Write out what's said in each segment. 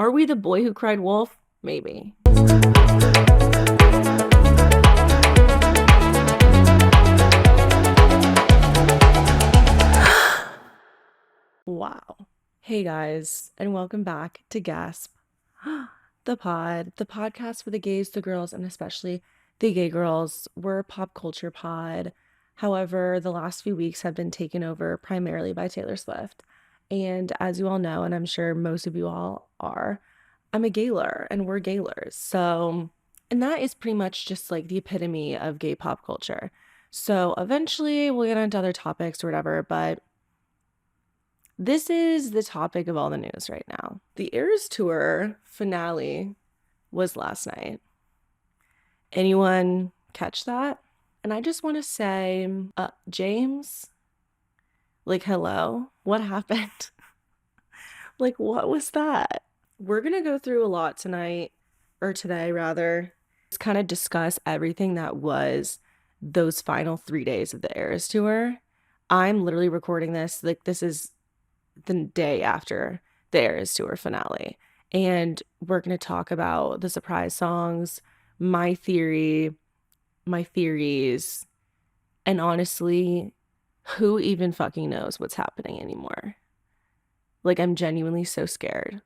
Are we the boy who cried wolf? Maybe. Wow. Hey guys, and welcome back to Gasp, the podcast for the gays, the girls, and especially the gay girls. We're a pop culture pod. However, the last few weeks have been taken over primarily by Taylor Swift. And as you all know, and I'm sure most of you all are, I'm a gayler and we're gaylers. So, and that is pretty much just like the epitome of gay pop culture. So eventually we'll get into other topics or whatever, but this is the topic of all the news right now. The Eras Tour finale was last night. Anyone catch that? And I just want to say, James, like, hello, what happened? Like, what was that? We're going to go through a lot tonight, or today rather, just kind of discuss everything that was those final 3 days of the Eras Tour. I'm literally recording this, like, this is the day after the Eras Tour finale. And we're going to talk about the surprise songs, my theories, and honestly, who even fucking knows what's happening anymore? Like, I'm genuinely so scared.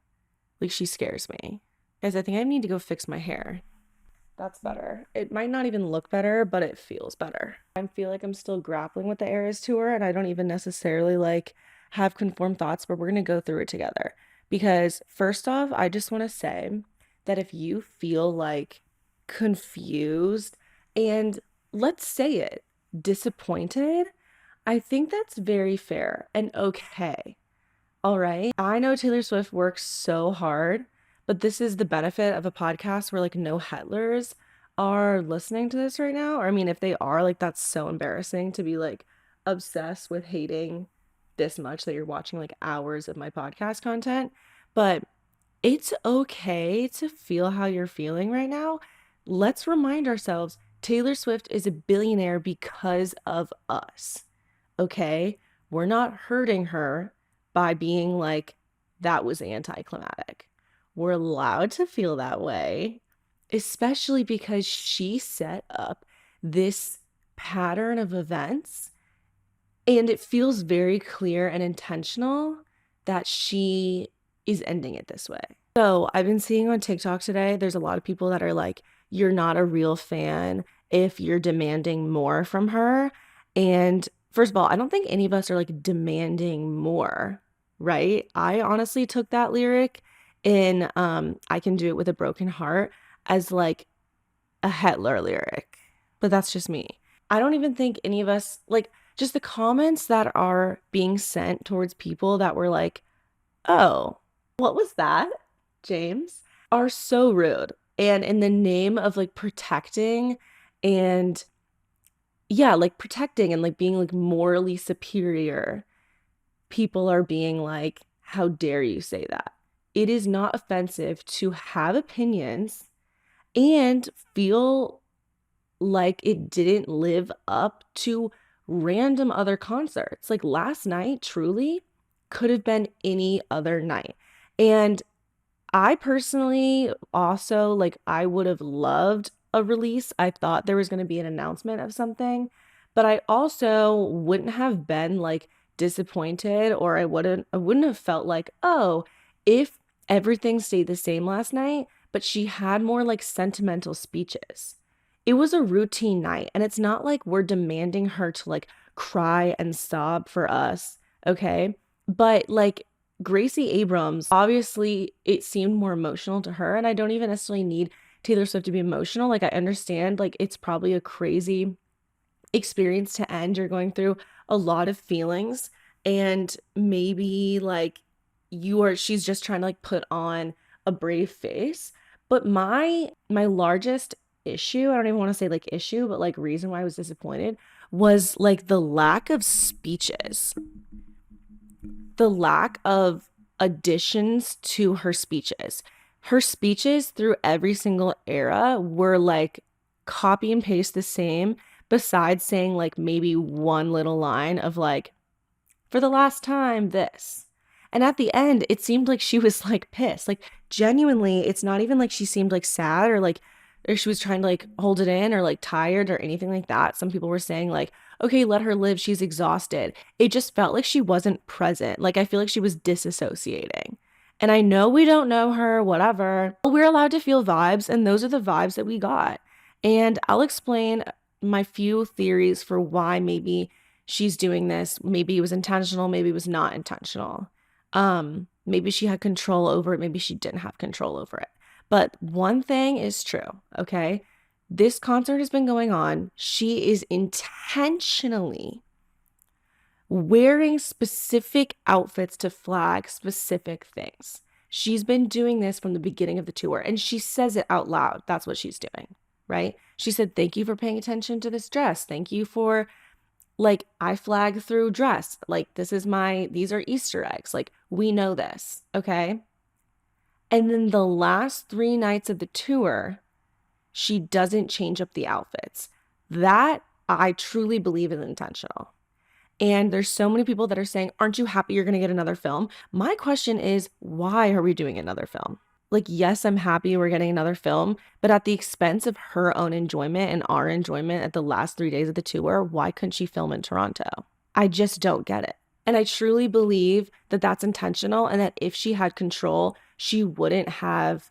Like, she scares me. Guys, I think I need to go fix my hair. That's better. It might not even look better, but it feels better. I feel like I'm still grappling with the Eras Tour, and I don't even necessarily like have conformed thoughts, but we're going to go through it together. Because first off, I just want to say that if you feel like confused and, let's say it, disappointed, I think that's very fair and okay. All right. I know Taylor Swift works so hard, but this is the benefit of a podcast where like no hetlers are listening to this right now. Or I mean, if they are, like, that's so embarrassing to be like obsessed with hating this much that you're watching like hours of my podcast content. But it's okay to feel how you're feeling right now. Let's remind ourselves Taylor Swift is a billionaire because of us. Okay? We're not hurting her by being like, that was anticlimactic. We're allowed to feel that way, especially because she set up this pattern of events, and it feels very clear and intentional that she is ending it this way. So I've been seeing on TikTok today, there's a lot of people that are like, you're not a real fan if you're demanding more from her. And first of all, I don't think any of us are like demanding more, right? I honestly took that lyric in I Can Do It With a Broken Heart as like a Hitler lyric, but that's just me. I don't even think any of us, like, just the comments that are being sent towards people that were like, oh, what was that, James, are so rude. And in the name of like protecting and protecting and like being like morally superior, people are being like, how dare you say that? It is not offensive to have opinions and feel like it didn't live up to random other concerts. Like last night truly could have been any other night. And I personally also, like, I would have loved a release. I thought there was going to be an announcement of something, but I also wouldn't have been like disappointed, or I wouldn't have felt like, oh, if everything stayed the same last night, but she had more like sentimental speeches. It was a routine night, and it's not like we're demanding her to like cry and sob for us, okay? But like Gracie Abrams, obviously it seemed more emotional to her, and I don't even necessarily need Taylor Swift to be emotional. Like, I understand like it's probably a crazy experience to end. You're going through a lot of feelings, and maybe like she's just trying to like put on a brave face. But my largest issue, I don't even want to say like issue, but like reason why I was disappointed was like the lack of speeches, the lack of additions to her speeches. Her speeches through every single era were like copy and paste the same, besides saying like maybe one little line of like, for the last time, this. And at the end, it seemed like she was like pissed. Like genuinely, it's not even like she seemed like sad or like or she was trying to like hold it in or like tired or anything like that. Some people were saying like, okay, let her live. She's exhausted. It just felt like she wasn't present. Like I feel like she was disassociating. And I know we don't know her, whatever. But we're allowed to feel vibes, and those are the vibes that we got. And I'll explain my few theories for why maybe she's doing this. Maybe it was intentional, maybe it was not intentional. Maybe she had control over it, maybe she didn't have control over it. But one thing is true, okay? This concert has been going on. She is intentionally wearing specific outfits to flag specific things. She's been doing this from the beginning of the tour, and she says it out loud. That's what she's doing, right? She said, thank you for paying attention to this dress. Thank you for, like, I flag through dress. Like, these are Easter eggs. Like, we know this, okay? And then the last 3 nights of the tour, she doesn't change up the outfits. That I truly believe is intentional. And there's so many people that are saying, aren't you happy you're going to get another film? My question is, why are we doing another film? Like, yes, I'm happy we're getting another film, but at the expense of her own enjoyment and our enjoyment at the last 3 days of the tour, why couldn't she film in Toronto? I just don't get it. And I truly believe that that's intentional, and that if she had control, she wouldn't have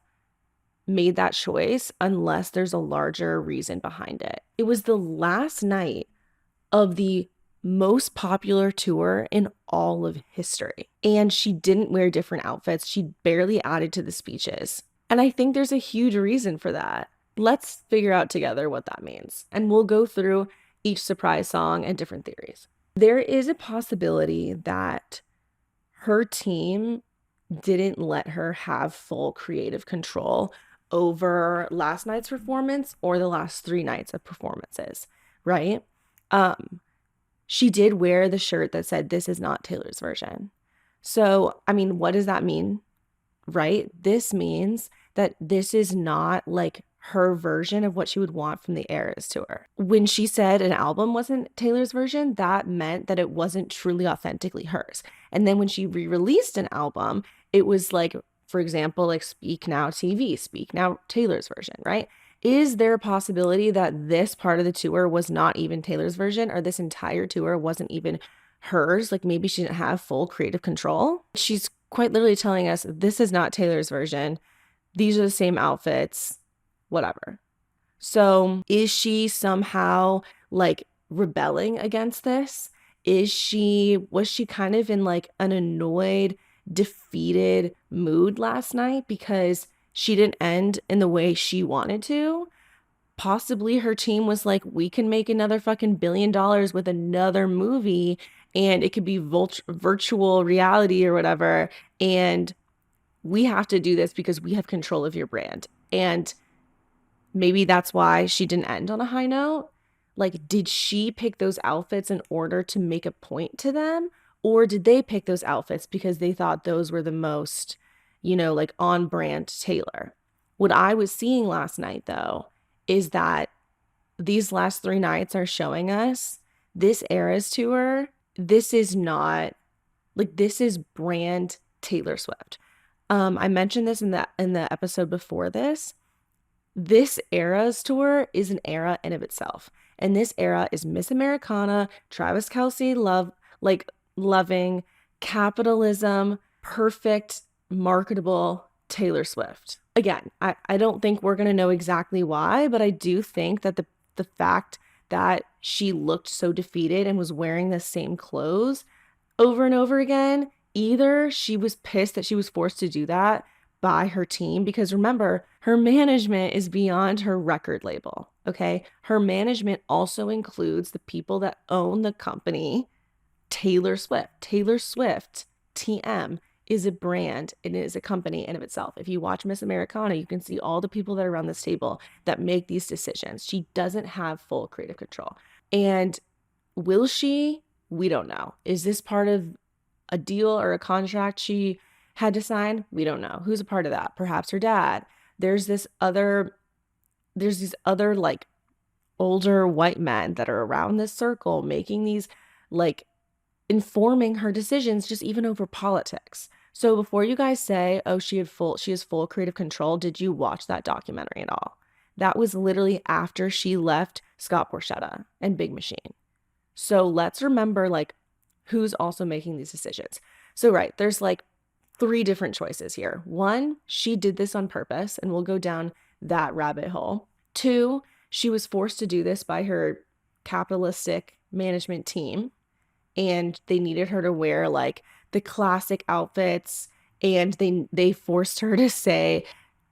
made that choice unless there's a larger reason behind it. It was the last night of the most popular tour in all of history. And she didn't wear different outfits. She barely added to the speeches. And I think there's a huge reason for that. Let's figure out together what that means. And we'll go through each surprise song and different theories. There is a possibility that her team didn't let her have full creative control over last night's performance or the last 3 nights of performances, right? She did wear the shirt that said, this is not Taylor's version. So, I mean, what does that mean, right? This means that this is not like her version of what she would want from the Eras tour. When she said an album wasn't Taylor's version, that meant that it wasn't truly authentically hers. And then when she re-released an album, it was like, for example, like Speak Now TV, Speak Now Taylor's version, right? Is there a possibility that this part of the tour was not even Taylor's version, or this entire tour wasn't even hers? Like maybe she didn't have full creative control. She's quite literally telling us this is not Taylor's version. These are the same outfits, whatever. So is she somehow like rebelling against this? Was she kind of in like an annoyed, defeated mood last night because she didn't end in the way she wanted to? Possibly her team was like, we can make another fucking $1 billion with another movie, and it could be virtual reality or whatever. And we have to do this because we have control of your brand. And maybe that's why she didn't end on a high note. Like, did she pick those outfits in order to make a point to them? Or did they pick those outfits because they thought those were the most, like on brand Taylor? What I was seeing last night, though, is that these last 3 nights are showing us this Eras tour. This is not like, this is brand Taylor Swift. I mentioned this in the episode before this. This Eras tour is an era in of itself. And this era is Miss Americana, Travis Kelce, loving capitalism, perfect, marketable Taylor Swift. Again, I don't think we're going to know exactly why, but I do think that the fact that she looked so defeated and was wearing the same clothes over and over again, either she was pissed that she was forced to do that by her team, because remember, her management is beyond her record label, okay? Her management also includes the people that own the company, Taylor Swift. Taylor Swift, TM, is a brand and it is a company in of itself. If you watch Miss Americana, you can see all the people that are around this table that make these decisions. She doesn't have full creative control. And will she? We don't know. Is this part of a deal or a contract she had to sign? We don't know. Who's a part of that? Perhaps her dad. There's these other like older white men that are around this circle making these like informing her decisions just even over politics. So before you guys say, oh, she has full creative control, did you watch that documentary at all? That was literally after she left Scott Borchetta and Big Machine. So let's remember, like, who's also making these decisions. So, right, there's like 3 different choices here. 1, she did this on purpose, and we'll go down that rabbit hole. 2, she was forced to do this by her capitalistic management team, and they needed her to wear like the classic outfits, and they forced her to say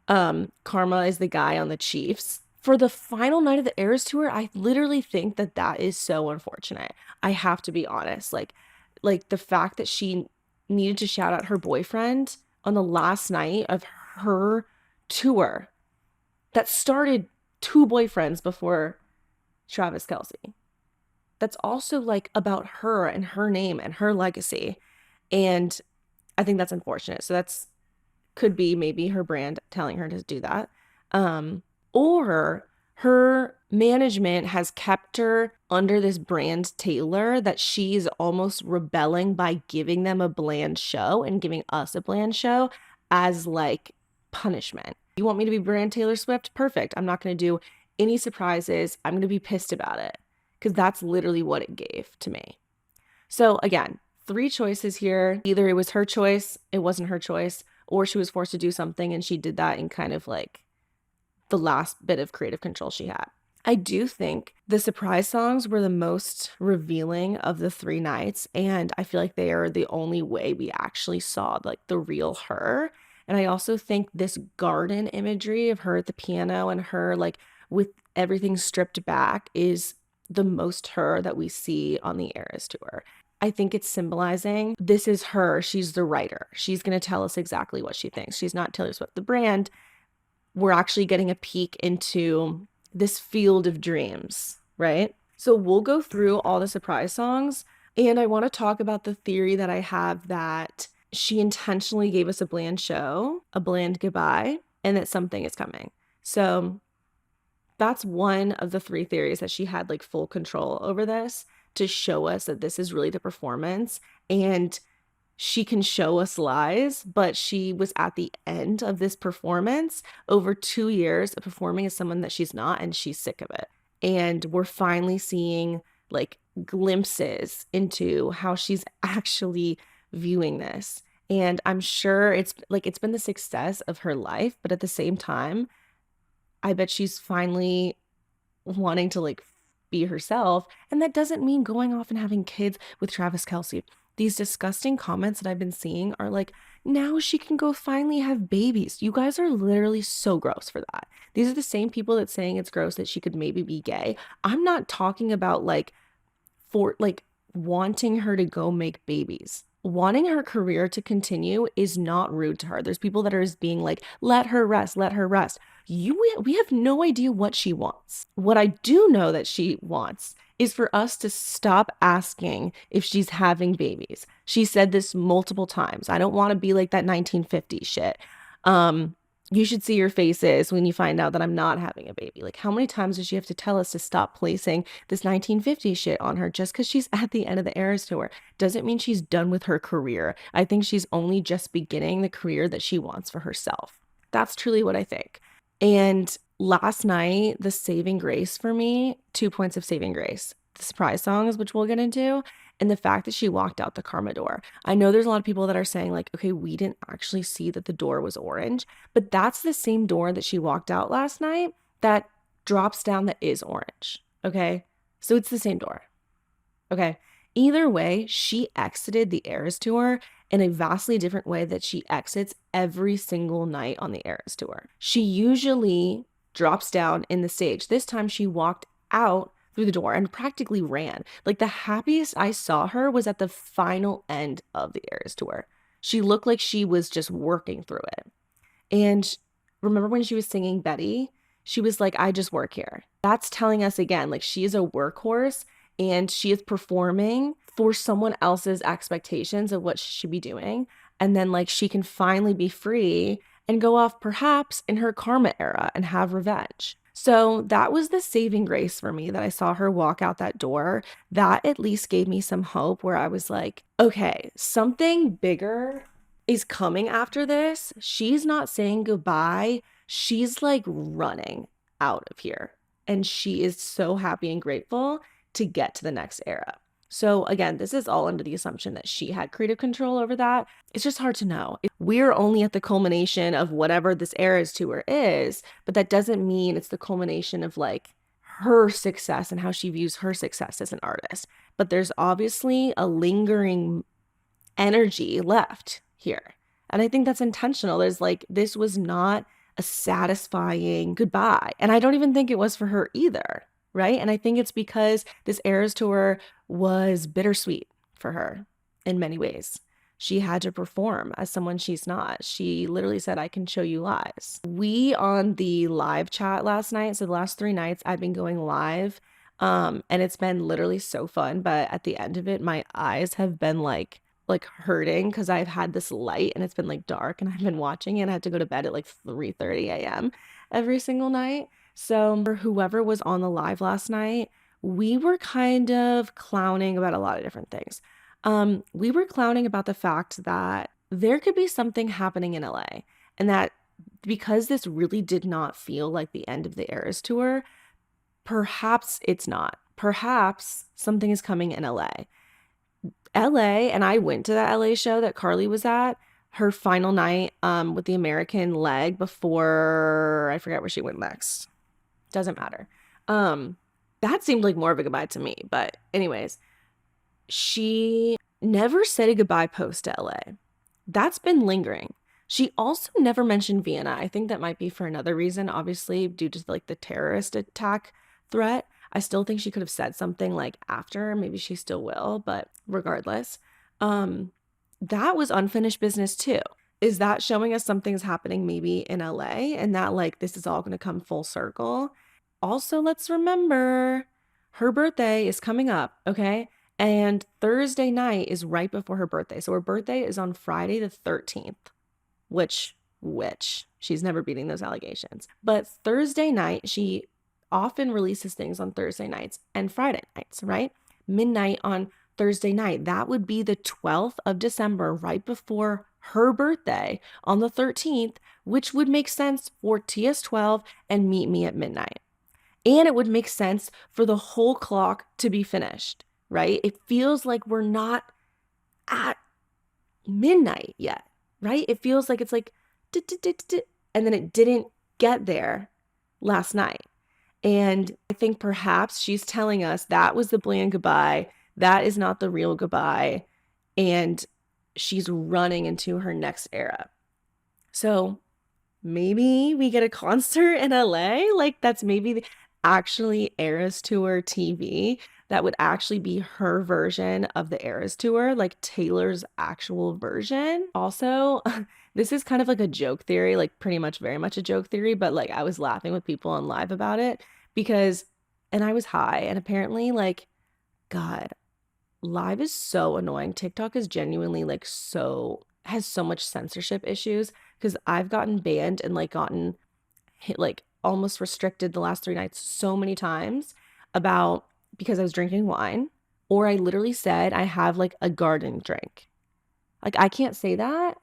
Karma is the guy on the Chiefs. For the final night of the Eras Tour, I literally think that is so unfortunate. I have to be honest. Like the fact that she needed to shout out her boyfriend on the last night of her tour that started 2 boyfriends before Travis Kelce. That's also like about her and her name and her legacy. And I think that's unfortunate. So that's could be maybe her brand telling her to do that. Or her management has kept her under this brand Taylor that she's almost rebelling by giving them a bland show and giving us a bland show as like punishment. You want me to be brand Taylor Swift? Perfect. I'm not going to do any surprises. I'm going to be pissed about it because that's literally what it gave to me. So again, 3 choices here. Either it was her choice, it wasn't her choice, or she was forced to do something and she did that in kind of like the last bit of creative control she had. I do think the surprise songs were the most revealing of the 3 nights, and I feel like they are the only way we actually saw like the real her. And I also think this garden imagery of her at the piano and her like with everything stripped back is the most her that we see on the Eras Tour. I think it's symbolizing this is her. She's the writer. She's going to tell us exactly what she thinks. She's not Taylor Swift, the brand. We're actually getting a peek into this field of dreams, right? So we'll go through all the surprise songs. And I want to talk about the theory that I have that she intentionally gave us a bland show, a bland goodbye, and that something is coming. So that's one of the 3 theories, that she had like full control over this to show us that this is really the performance, and she can show us lies, but she was at the end of this performance over 2 years of performing as someone that she's not, and she's sick of it. And we're finally seeing like glimpses into how she's actually viewing this. And I'm sure it's been the success of her life, but at the same time, I bet she's finally wanting to like be herself. And that doesn't mean going off and having kids with Travis Kelce. These disgusting comments that I've been seeing are like, now she can go finally have babies. You guys are literally so gross for that. These are the same people that's saying it's gross that she could maybe be gay. I'm not talking about like for like wanting her to go make babies. Wanting her career to continue is not rude to her. There's people that are just being like, let her rest, let her rest. We have no idea what she wants. What I do know that she wants is for us to stop asking if she's having babies. She said this multiple times. I don't want to be like that 1950s shit. You should see your faces when you find out that I'm not having a baby. Like, how many times does she have to tell us to stop placing this 1950s shit on her just because she's at the end of the Eras Tour? Doesn't mean she's done with her career. I think she's only just beginning the career that she wants for herself. That's truly what I think. And last night, the saving grace for me, 2 points of saving grace. The surprise songs, which we'll get into, and the fact that she walked out the Karma door. I know there's a lot of people that are saying like, okay, we didn't actually see that the door was orange, but that's the same door that she walked out last night that drops down that is orange, okay? So it's the same door, okay? Either way, she exited the Eras Tour in a vastly different way that she exits every single night on the Eras Tour. She usually drops down in the stage. This time she walked out through the door and practically ran. Like, the happiest I saw her was at the final end of the Eras Tour. She looked like she was just working through it. And remember when she was singing Betty? She was like, I just work here. That's telling us again, like, she is a workhorse and she is performing for someone else's expectations of what she should be doing. And then like she can finally be free and go off perhaps in her Karma era and have revenge. So that was the saving grace for me that I saw her walk out that door. That at least gave me some hope where I was like, okay, something bigger is coming after this. She's not saying goodbye. She's like running out of here. And she is so happy and grateful to get to the next era. So again, this is all under the assumption that she had creative control over that. It's just hard to know. We're only at the culmination of whatever this Eras tour is, but that doesn't mean it's the culmination of like her success and how she views her success as an artist. But there's obviously a lingering energy left here. And I think that's intentional. There's like, this was not a satisfying goodbye. And I don't even think it was for her either. Right. And I think it's because this Eras tour was bittersweet for her in many ways. She had to perform as someone she's not. She literally said, I can show you lies. We on the live chat last night, so the last 3 nights I've been going live, and it's been literally so fun. But at the end of it, my eyes have been like hurting because I've had this light and it's been like dark and I've been watching it and I had to go to bed at like 3:30 a.m. every single night. So for whoever was on the live last night, we were kind of clowning about a lot of different things. We were clowning about the fact that there could be something happening in LA and that because this really did not feel like the end of the Eras tour, perhaps it's not. Perhaps something is coming in LA. LA, and I went to that LA show that Carly was at, her final night with the American leg before I forget where she went next. Doesn't matter. That seemed like more of a goodbye to me. But anyways, she never said a goodbye post to LA. That's been lingering. She also never mentioned Vienna. I think that might be for another reason, obviously, due to like the terrorist attack threat. I still think she could have said something like after, maybe she still will, but regardless, that was unfinished business too. Is that showing us something's happening maybe in LA and that like this is all going to come full circle? Also, let's remember her birthday is coming up, okay? And Thursday night is right before her birthday. So her birthday is on Friday the 13th, which she's never beating those allegations. But Thursday night, she often releases things on Thursday nights and Friday nights, right? Midnight on Thursday night. That would be the 12th of December, right before her birthday on the 13th, which would make sense for TS12 and Meet Me at Midnight. And it would make sense for the whole clock to be finished, right? It feels like we're not at midnight yet, right? It feels like it's like, and then it didn't get there last night. And I think perhaps she's telling us that was the bland goodbye. That is not the real goodbye. And she's running into her next era. So maybe we get a concert in LA. Like that's maybe actually Eras Tour TV. That would actually be her version of the Eras Tour, like Taylor's actual version. Also, this is kind of like a joke theory, like pretty much very much a joke theory, but like I was laughing with people on live about it because, and I was high, and apparently, like, God, live is so annoying. TikTok is genuinely like has so much censorship issues because I've gotten banned and like gotten hit, like almost restricted the last 3 nights so many times because I was drinking wine, or I literally said I have like a garden drink. Like I can't say that.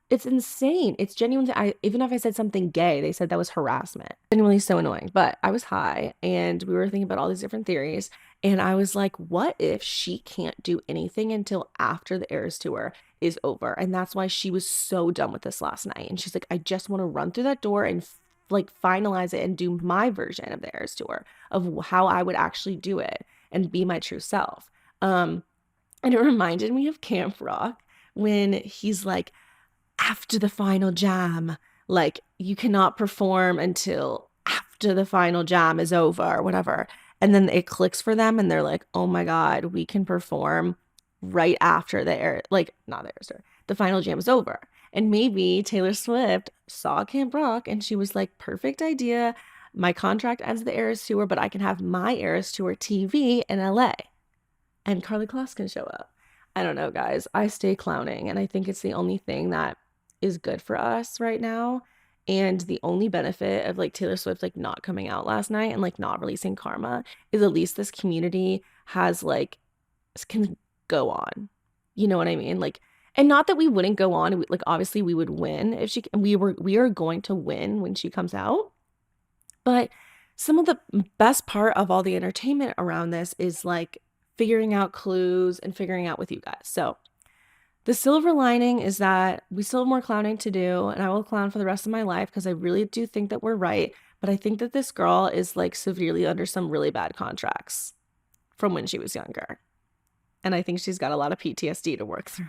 It's insane. It's genuinely, even if I said something gay, they said that was harassment. Genuinely so annoying. But I was high and we were thinking about all these different theories. And I was like, what if she can't do anything until after the Eras tour is over? And that's why she was so done with this last night. And she's like, I just want to run through that door and like finalize it and do my version of the Eras tour of how I would actually do it and be my true self. And it reminded me of Camp Rock when he's like, after the final jam, like you cannot perform until after the final jam is over or whatever. And then it clicks for them and they're like, oh my God, we can perform right after the final jam is over. And maybe Taylor Swift saw Camp Rock and she was like, perfect idea. My contract ends the Eras tour, but I can have my Eras tour TV in LA. And Karlie Kloss can show up. I don't know, guys. I stay clowning and I think it's the only thing that is good for us right now. And the only benefit of like Taylor Swift like not coming out last night and like not releasing Karma is at least this community has like can go on. You know what I mean? Like, and not that we wouldn't go on. Like, obviously, we would win if we are going to win when she comes out. But some of the best part of all the entertainment around this is like figuring out clues and figuring out with you guys. So the silver lining is that we still have more clowning to do, and I will clown for the rest of my life because I really do think that we're right. But I think that this girl is like severely under some really bad contracts from when she was younger. And I think she's got a lot of PTSD to work through.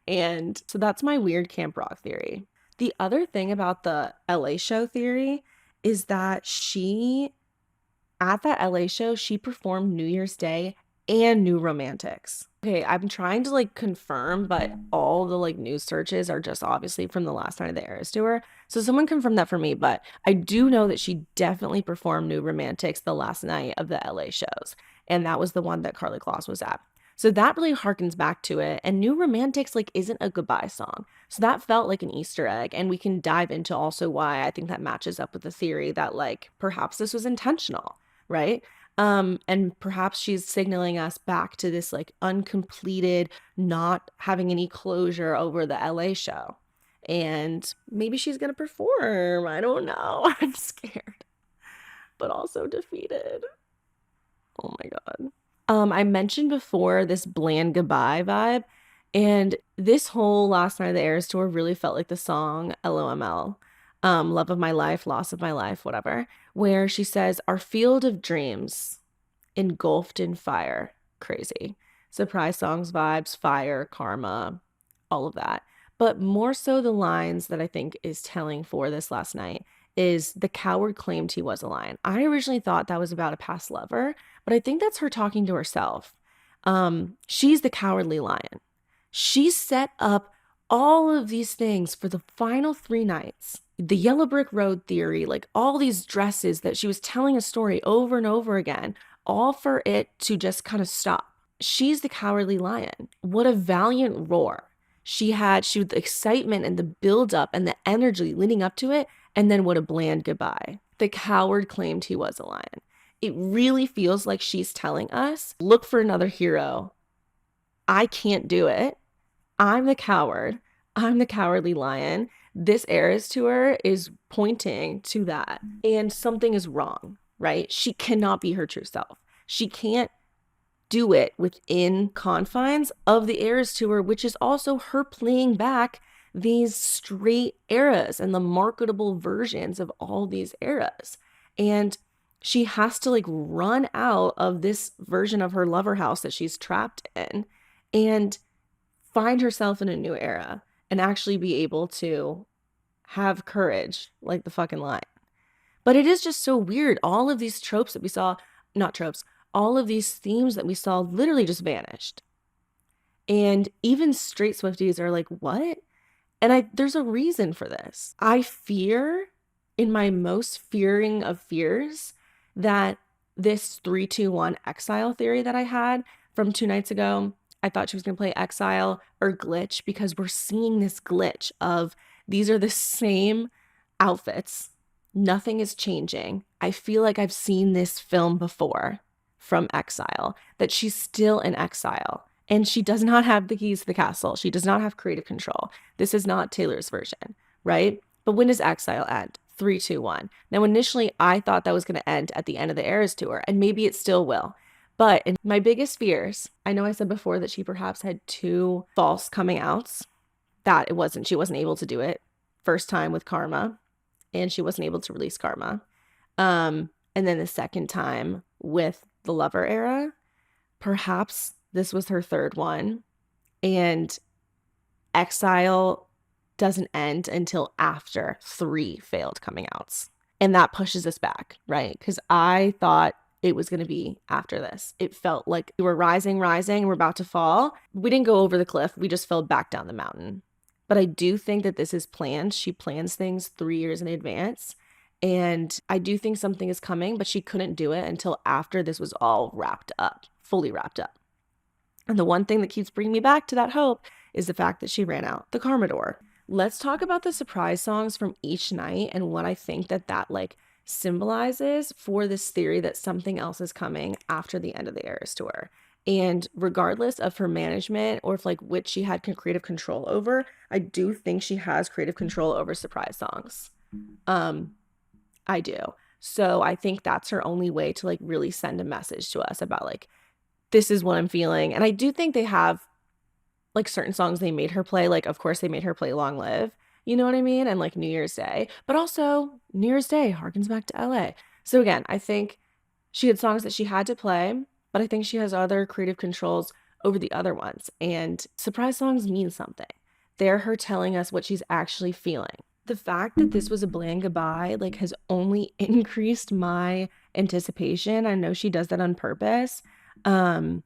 And so that's my weird camp rock theory. The other thing about the LA show theory is that at that LA show, she performed New Year's Day and New Romantics. Okay, I'm trying to like confirm, but all the like news searches are just obviously from the last night of the Eras tour. So someone confirmed that for me, but I do know that she definitely performed New Romantics the last night of the LA shows. And that was the one that Karlie Kloss was at. So that really harkens back to it. And New Romantics like isn't a goodbye song. So that felt like an Easter egg. And we can dive into also why I think that matches up with the theory that like perhaps this was intentional, right? And perhaps she's signaling us back to this like uncompleted, not having any closure over the LA show. And maybe she's gonna perform. I don't know. I'm scared, but also defeated. Oh my God. I mentioned before this bland goodbye vibe, and this whole last night of the Eras tour really felt like the song LOML, Love of My Life, Loss of My Life, whatever, where she says, "Our field of dreams engulfed in fire." Crazy. Surprise songs vibes, fire, karma, all of that. But more so the lines that I think is telling for this last night is the coward claimed he was a lion. I originally thought that was about a past lover, but I think that's her talking to herself. She's the cowardly lion. She set up all of these things for the final 3 nights. The yellow brick road theory, like all these dresses that she was telling a story over and over again, all for it to just kind of stop. She's the cowardly lion. What a valiant roar. She had the excitement and the buildup and the energy leading up to it. And then what a bland goodbye. The coward claimed he was a lion. It really feels like she's telling us, look for another hero. I can't do it. I'm the coward. I'm the cowardly lion. This Eras tour is pointing to that. And something is wrong, right? She cannot be her true self. She can't do it within confines of the Eras tour, which is also her playing back these straight eras and the marketable versions of all these eras. And she has to like run out of this version of her lover house that she's trapped in and find herself in a new era and actually be able to have courage like the fucking lion. But it is just so weird. All of these tropes that we saw, not tropes, all of these themes that we saw literally just vanished. And even straight Swifties are like, what? And there's a reason for this. I fear, in my most fearing of fears, that this 3-2-1 exile theory that I had from 2 nights ago, I thought she was going to play exile or glitch, because we're seeing this glitch of these are the same outfits. Nothing is changing. I feel like I've seen this film before from exile, that she's still in exile. And she does not have the keys to the castle. She does not have creative control. This is not Taylor's version, right? But when does exile end? 3-2-1. Now, initially, I thought that was going to end at the end of the Eras tour, and maybe it still will. But in my biggest fears, I know I said before that she perhaps had 2 false coming outs, that she wasn't able to do it. First time with Karma, and she wasn't able to release Karma. And then the second time with the Lover era, perhaps this was her 3rd one, and exile doesn't end until after 3 failed coming outs. And that pushes us back, right? Because I thought it was going to be after this. It felt like we were rising, and we're about to fall. We didn't go over the cliff. We just fell back down the mountain. But I do think that this is planned. She plans things 3 years in advance. And I do think something is coming, but she couldn't do it until after this was all wrapped up, fully wrapped up. And the one thing that keeps bringing me back to that hope is the fact that she ran out the Karma door. Let's talk about the surprise songs from each night and what I think that like symbolizes for this theory that something else is coming after the end of the Eras tour. And regardless of her management or if like which she had creative control over, I do think she has creative control over surprise songs. I do. So I think that's her only way to like really send a message to us about like, this is what I'm feeling. And I do think they have like certain songs they made her play. Like, of course, they made her play Long Live. You know what I mean? And like New Year's Day. But also, New Year's Day harkens back to LA. So again, I think she had songs that she had to play, but I think she has other creative controls over the other ones. And surprise songs mean something. They're her telling us what she's actually feeling. The fact that this was a bland goodbye like has only increased my anticipation. I know she does that on purpose. And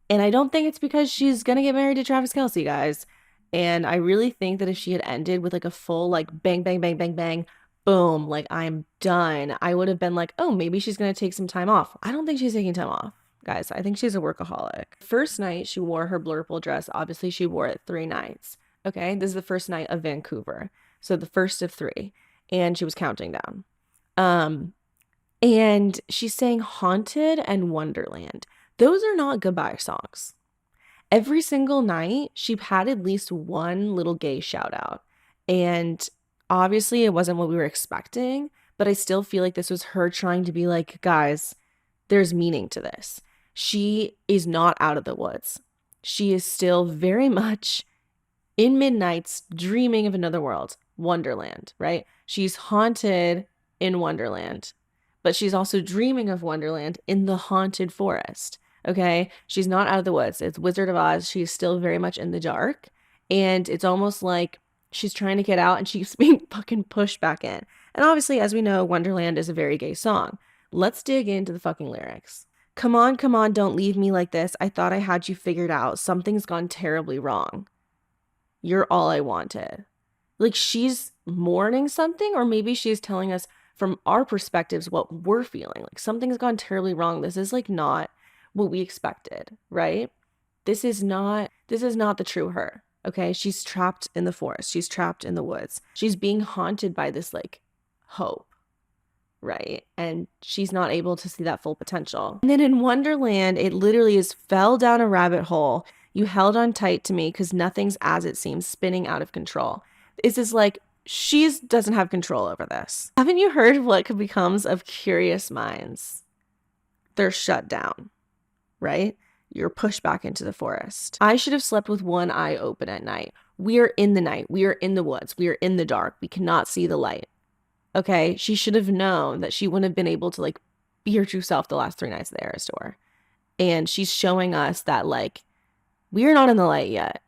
I don't think it's because she's gonna get married to Travis Kelce, guys. And I really think that if she had ended with like a full like bang, bang, bang, bang, bang, boom, like I'm done, I would have been like, oh, maybe she's gonna take some time off. I don't think she's taking time off, guys. I think she's a workaholic. First night, she wore her blurple dress. Obviously, she wore it 3 nights. Okay, this is the first night of Vancouver. So the first of 3. And she was counting down. And she sang Haunted and Wonderland. Those are not goodbye songs. Every single night, she had at least one little gay shout out. And obviously, it wasn't what we were expecting, but I still feel like this was her trying to be like, guys, there's meaning to this. She is not out of the woods. She is still very much in midnights dreaming of another world, Wonderland, right? She's haunted in Wonderland, but she's also dreaming of Wonderland in the haunted forest. Okay, she's not out of the woods. It's Wizard of Oz. She's still very much in the dark, and it's almost like she's trying to get out and she's being fucking pushed back in. And obviously, as we know, Wonderland is a very gay song. Let's dig into the fucking lyrics. Come on, don't leave me like this. I thought I had you figured out. Something's gone terribly wrong. You're all I wanted. Like she's mourning something, or maybe she's telling us from our perspectives what we're feeling. Like something's gone terribly wrong. This is like not what we expected, right? This is not the true her. Okay, she's trapped in the forest. She's trapped in the woods. She's being haunted by this like hope, right? And she's not able to see that full potential. And then in Wonderland, it literally is fell down a rabbit hole. You held on tight to me because nothing's as it seems, spinning out of control. This is like she doesn't have control over this. Haven't you heard what becomes of curious minds? They're shut down, right? You're pushed back into the forest. I should have slept with one eye open at night. We are in the night. We are in the woods. We are in the dark. We cannot see the light. Okay? She should have known that she wouldn't have been able to like be her true self the last 3 nights of the Eras tour. And she's showing us that like we are not in the light yet.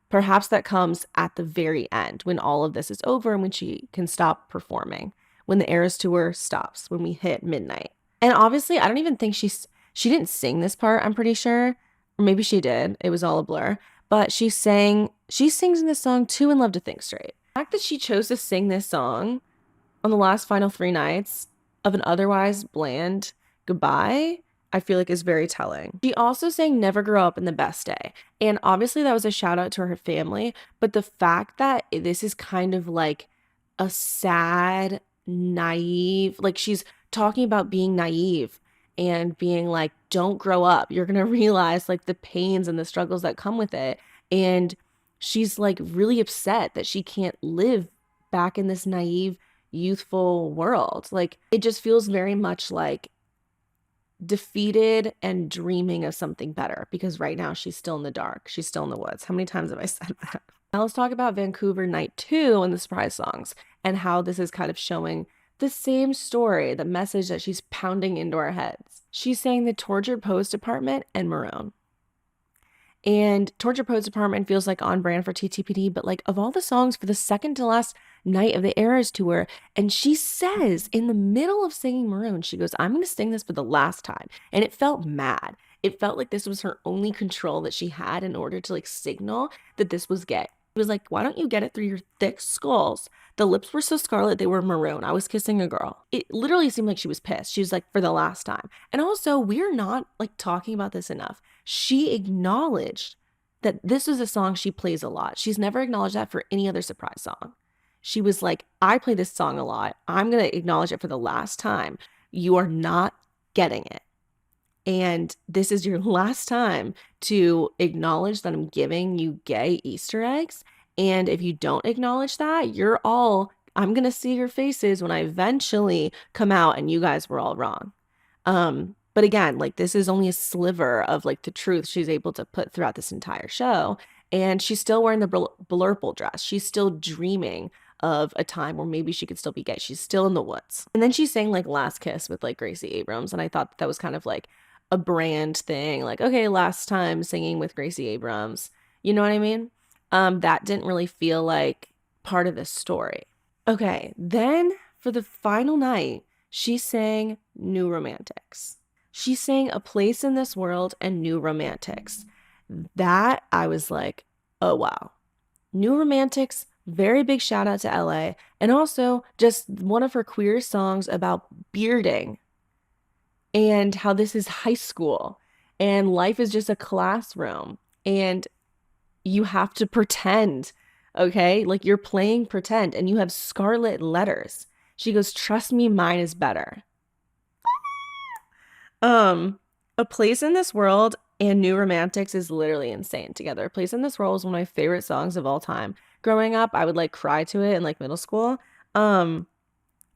Perhaps that comes at the very end when all of this is over and when she can stop performing, when the Eras tour stops, when we hit midnight. And obviously, I don't even think she didn't sing this part, I'm pretty sure. Or maybe she did. It was all a blur. But she sings in this song too in Love to Think Straight. The fact that she chose to sing this song on the last final 3 nights of an otherwise bland goodbye, I feel like is very telling. She also sang Never Grow Up in the Best Day. And obviously that was a shout out to her family. But the fact that this is kind of like a sad, naive, like she's talking about being naive and being like, don't grow up. You're going to realize like the pains and the struggles that come with it. And she's like really upset that she can't live back in this naive, youthful world. Like it just feels very much like defeated and dreaming of something better because right now she's still in the dark. She's still in the woods. How many times have I said that? Now let's talk about Vancouver night 2 and the surprise songs and how this is kind of showing the same story, the message that she's pounding into our heads. She's saying the Tortured Pose Department and Maroon. And Tortured Pose Department feels like on brand for TTPD, but like of all the songs for the second to last night of the Eras tour, and she says in the middle of singing Maroon, she goes, I'm going to sing this for the last time. And it felt mad. It felt like this was her only control that she had in order to like signal that this was gay. It was like, why don't you get it through your thick skulls? The lips were so scarlet, they were maroon. I was kissing a girl. It literally seemed like she was pissed. She was like, for the last time. And also, we're not like talking about this enough. She acknowledged that this is a song she plays a lot. She's never acknowledged that for any other surprise song. She was like, I play this song a lot. I'm going to acknowledge it for the last time. You are not getting it. And this is your last time to acknowledge that I'm giving you gay Easter eggs. And if you don't acknowledge that, I'm going to see your faces when I eventually come out and you guys were all wrong. But again, like this is only a sliver of like the truth she's able to put throughout this entire show. And she's still wearing the blurple dress. She's still dreaming of a time where maybe she could still be gay. She's still in the woods. And then she's saying like Last Kiss with like Gracie Abrams. And I thought that was kind of like a brand thing. Like, okay, last time singing with Gracie Abrams. You know what I mean? That didn't really feel like part of the story. Okay, then for the final night, she sang New Romantics. She sang A Place in This World and New Romantics. That I was like, oh wow. New Romantics, very big shout out to LA. And also just one of her queer songs about bearding and how this is high school and life is just a classroom and you have to pretend, okay? Like you're playing pretend and you have scarlet letters. She goes, trust me, mine is better. A Place in This World and New Romantics is literally insane together. A Place in This World is one of my favorite songs of all time. Growing up, I would like cry to it in like middle school.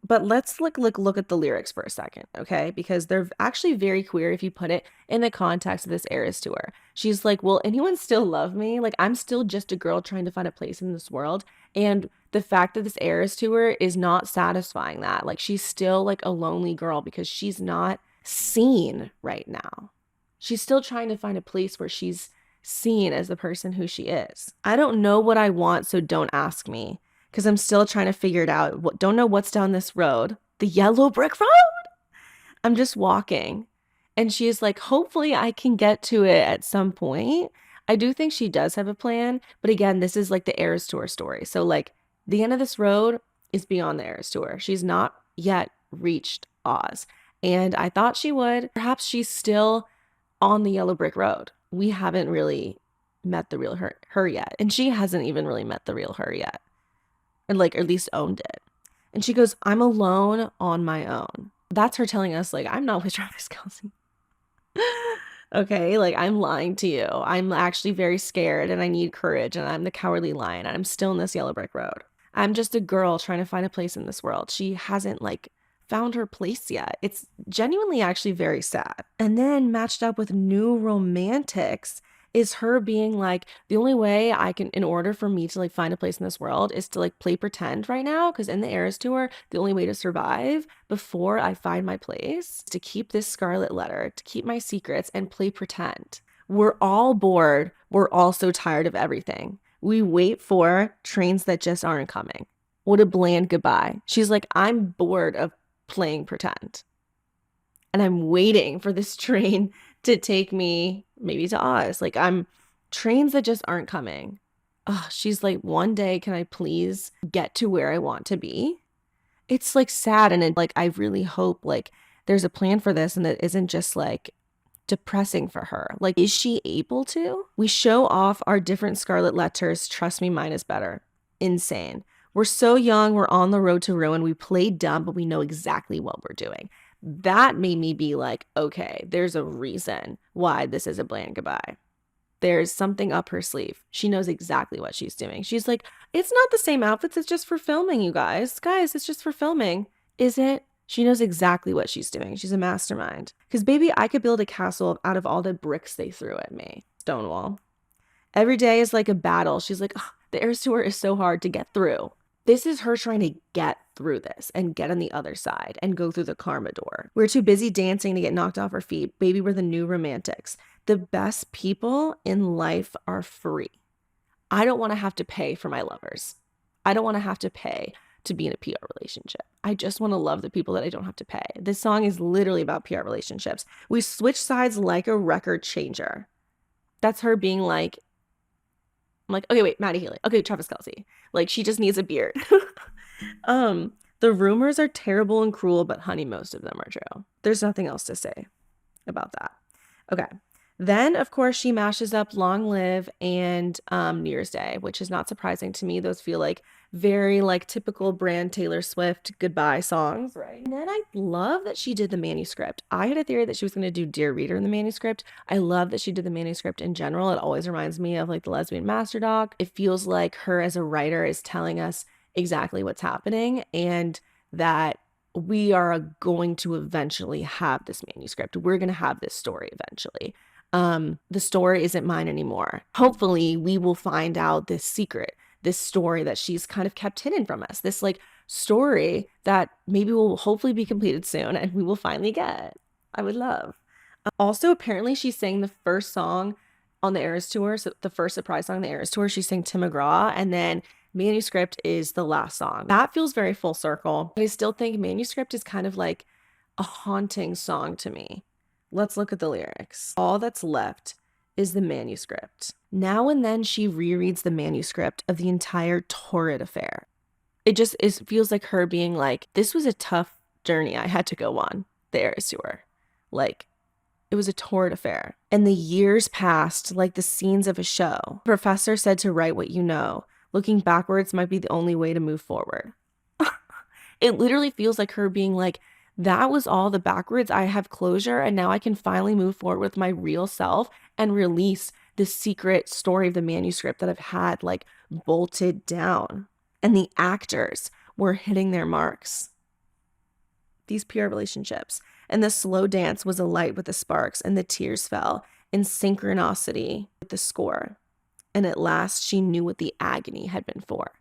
But let's look at the lyrics for a second, okay? Because they're actually very queer if you put it in the context of this Eras tour. She's like, will anyone still love me? Like, I'm still just a girl trying to find a place in this world. And the fact that this Eras tour is not satisfying that. Like, she's still like a lonely girl because she's not seen right now. She's still trying to find a place where she's seen as the person who she is. I don't know what I want, so don't ask me. Because I'm still trying to figure it out. Don't know what's down this road. The yellow brick road? I'm just walking. And she's like, hopefully I can get to it at some point. I do think she does have a plan. But again, this is like the Eras Tour story. So like the end of this road is beyond the Eras Tour. She's not yet reached Oz. And I thought she would. Perhaps she's still on the yellow brick road. We haven't really met the real her yet. And she hasn't even really met the real her yet. And like, or at least owned it. And she goes, I'm alone on my own. That's her telling us, like, I'm not with Travis Kelce. Okay, like, I'm lying to you. I'm actually very scared and I need courage and I'm the cowardly lion and I'm still in this yellow brick road. I'm just a girl trying to find a place in this world. She hasn't, like, found her place yet. It's genuinely actually very sad. And then matched up with New Romantics is her being like, the only way I can, in order for me to like find a place in this world is to like play pretend right now. Because in the Eras Tour, the only way to survive before I find my place is to keep this scarlet letter, to keep my secrets and play pretend. We're all bored. We're all so tired of everything. We wait for trains that just aren't coming. What a bland goodbye. She's like, I'm bored of playing pretend. And I'm waiting for this train to take me maybe to Oz. Like I'm trains that just aren't coming. Oh, she's like, one day, can I please get to where I want to be? It's like sad. And it, like, I really hope like there's a plan for this and it isn't just like depressing for her. Like, is she able to? We show off our different scarlet letters. Trust me, mine is better. Insane. We're so young. We're on the road to ruin. We play dumb, but we know exactly what we're doing. That made me be like, okay, there's a reason why this is a bland goodbye. There's something up her sleeve. She knows exactly what she's doing. She's like, it's not the same outfits. It's just for filming, you guys. Guys, it's just for filming. Is it? She knows exactly what she's doing. She's a mastermind. Because baby, I could build a castle out of all the bricks they threw at me. Stonewall. Every day is like a battle. She's like, oh, the Eras Tour is so hard to get through. This is her trying to get through this and get on the other side and go through the karma door. We're too busy dancing to get knocked off our feet. Baby, we're the New Romantics. The best people in life are free. I don't want to have to pay for my lovers. I don't want to have to pay to be in a PR relationship. I just want to love the people that I don't have to pay. This song is literally about PR relationships. We switch sides like a record changer. That's her being like, I'm like, okay, wait, Maddie Hailey. Okay, Travis Kelce. Like, she just needs a beard. The rumors are terrible and cruel, but honey, most of them are true. There's nothing else to say about that. Okay, Then, of course, she mashes up Long Live and New Year's Day, which is not surprising to me. Those feel like very like typical brand Taylor Swift goodbye songs. Right. And then I love that she did the manuscript. I had a theory that she was going to do Dear Reader in the manuscript. I love that she did the manuscript in general. It always reminds me of like the Lesbian Master Doc. It feels like her as a writer is telling us exactly what's happening and that we are going to eventually have this manuscript. We're going to have this story eventually. The story isn't mine anymore. Hopefully we will find out this secret, this story that she's kind of kept hidden from us, this like story that maybe will hopefully be completed soon and we will finally get. I would love. Also, apparently she sang the first song on the Eras tour, so the first surprise song on the Eras tour, she sang Tim McGraw, and then Manuscript is the last song. That feels very full circle. But I still think Manuscript is kind of like a haunting song to me. Let's look at the lyrics. All that's left is the manuscript. Now and then she rereads the manuscript of the entire torrid affair. It feels like her being like, this was a tough journey I had to go on, the Eras tour. Like, it was a torrid affair. And the years passed like the scenes of a show. The professor said to write what you know. Looking backwards might be the only way to move forward. It literally feels like her being like, that was all the backwards. I have closure and now I can finally move forward with my real self and release the secret story of the manuscript that I've had like bolted down. And the actors were hitting their marks. These pure relationships. And the slow dance was alight with the sparks, and the tears fell in synchronicity with the score. And at last she knew what the agony had been for.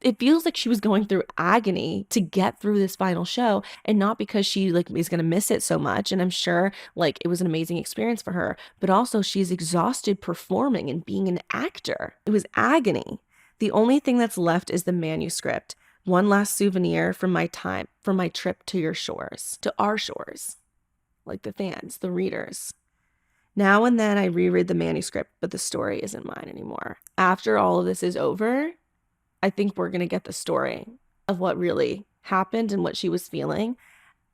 It feels like she was going through agony to get through this final show, and not because she like is going to miss it so much. And I'm sure like it was an amazing experience for her, but also she's exhausted performing and being an actor. It was agony. The only thing that's left is the manuscript. One last souvenir from my trip to your shores, to our shores, like the fans, the readers. Now and then I reread the manuscript, but the story isn't mine anymore. After all of this is over, I think we're going to get the story of what really happened and what she was feeling,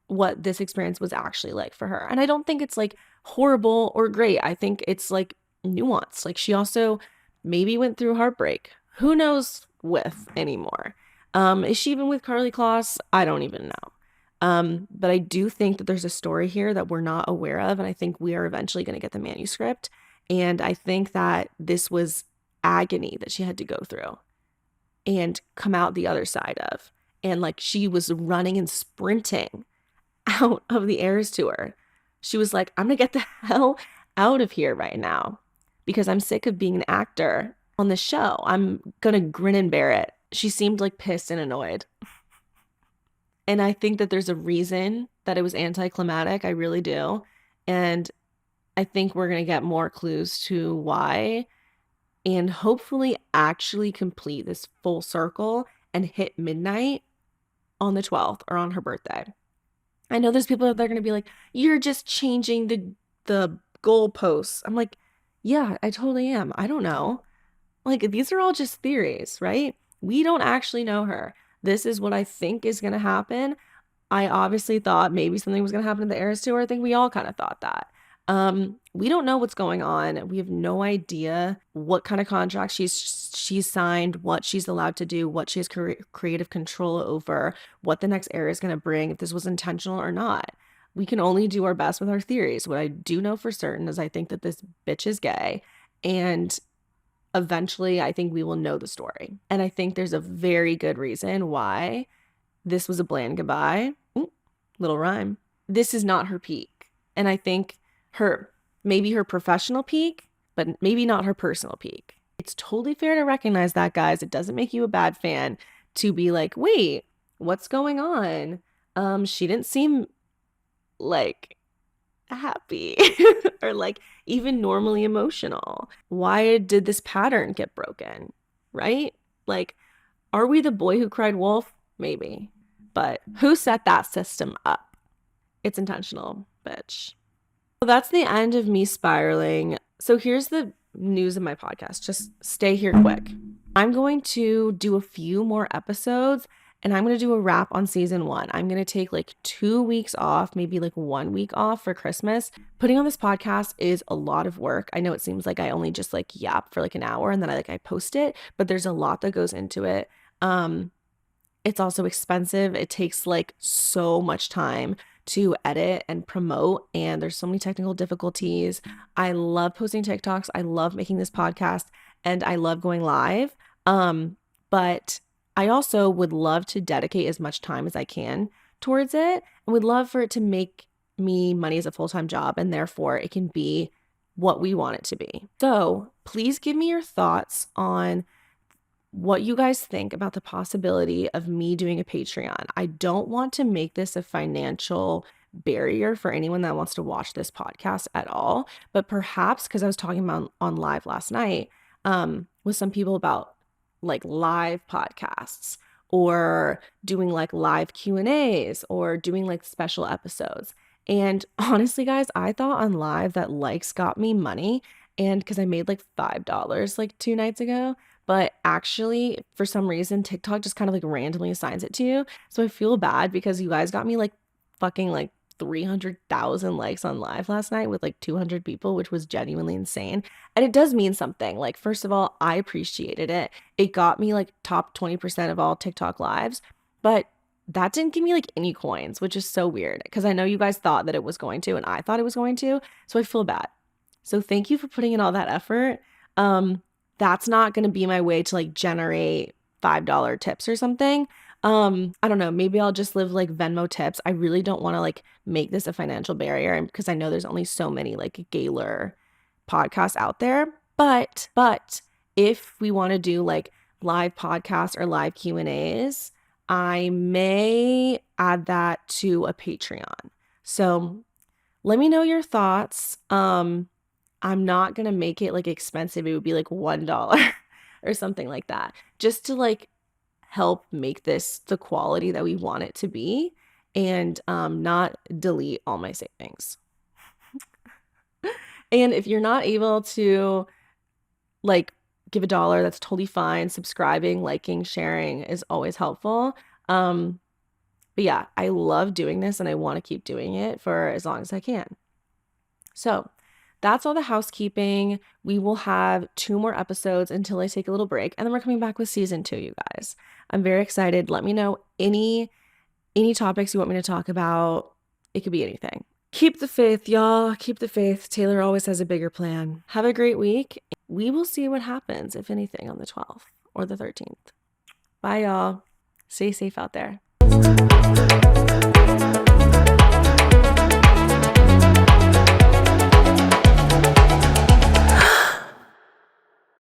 what this experience was actually like for her. And I don't think it's like horrible or great. I think it's like nuanced. Like she also maybe went through heartbreak. Who knows with anymore? Is she even with Carly Kloss? I don't even know. But I do think that there's a story here that we're not aware of. And I think we are eventually going to get the manuscript. And I think that this was agony that she had to go through and come out the other side of. And like she was running and sprinting out of the Eras tour. She was like, I'm going to get the hell out of here right now because I'm sick of being an actor on the show. I'm going to grin and bear it. She seemed like pissed and annoyed. And I think that there's a reason that it was anticlimactic. I really do. And I think we're going to get more clues to why and hopefully actually complete this full circle and hit midnight on the 12th or on her birthday. I know there's people out there going to be like, you're just changing the goalposts. I'm like, yeah, I totally am. I don't know. Like, these are all just theories, right? We don't actually know her. This is what I think is going to happen. I obviously thought maybe something was going to happen in the Eras tour. I think we all kind of thought that. We don't know what's going on. We have no idea what kind of contract she's signed, what she's allowed to do, what she has creative control over, what the next era is going to bring, if this was intentional or not. We can only do our best with our theories. What I do know for certain is I think that this bitch is gay, and eventually I think we will know the story. And I think there's a very good reason why this was a bland goodbye. Ooh, little rhyme. This is not her peak. And I think maybe her professional peak, but maybe not her personal peak. It's totally fair to recognize that, guys. It doesn't make you a bad fan to be like, wait, what's going on? She didn't seem like happy or like even normally emotional. Why did this pattern get broken? Right? Like, are we the boy who cried wolf? Maybe. But who set that system up? It's intentional, bitch. So that's the end of me spiraling. So here's the news of my podcast. Just stay here quick. I'm going to do a few more episodes and I'm going to do a wrap on season 1. I'm going to take like 2 weeks off, maybe like 1 week off for Christmas. Putting on this podcast is a lot of work. I know it seems like I only just like yap for like an hour and then I post it, but there's a lot that goes into it. It's also expensive. It takes like so much time to edit and promote, and there's so many technical difficulties. I love posting TikToks. I love making this podcast, and I love going live. But I also would love to dedicate as much time as I can towards it, and would love for it to make me money as a full-time job, and therefore it can be what we want it to be. So please give me your thoughts on what you guys think about the possibility of me doing a Patreon. I don't want to make this a financial barrier for anyone that wants to watch this podcast at all, but perhaps because I was talking about on live last night with some people about like live podcasts or doing like live Q&As or doing like special episodes. And honestly, guys, I thought on live that likes got me money, and because I made like $5 like 2 nights ago. But actually, for some reason, TikTok just kind of like randomly assigns it to you. So I feel bad because you guys got me like fucking like 300,000 likes on live last night with like 200 people, which was genuinely insane. And it does mean something. Like, first of all, I appreciated it. It got me like top 20% of all TikTok lives, but that didn't give me like any coins, which is so weird because I know you guys thought that it was going to, and I thought it was going to. So I feel bad. So thank you for putting in all that effort. That's not going to be my way to like generate $5 tips or something. I don't know, maybe I'll just live like Venmo tips. I really don't want to like make this a financial barrier because I know there's only so many like Gaylor podcasts out there. But if we want to do like live podcasts or live Q&As, I may add that to a Patreon. So let me know your thoughts. I'm not going to make it like expensive. It would be like $1 or something like that, just to like help make this the quality that we want it to be, and not delete all my savings. And if you're not able to like give $1, that's totally fine. Subscribing, liking, sharing is always helpful. But yeah, I love doing this and I want to keep doing it for as long as I can. So that's all the housekeeping. We will have 2 more episodes until I take a little break, and then we're coming back with season 2, you guys. I'm very excited. Let me know any topics you want me to talk about. It could be anything. Keep the faith, y'all. Keep the faith. Taylor always has a bigger plan. Have a great week. We will see what happens, if anything, on the 12th or the 13th. Bye, y'all. Stay safe out there.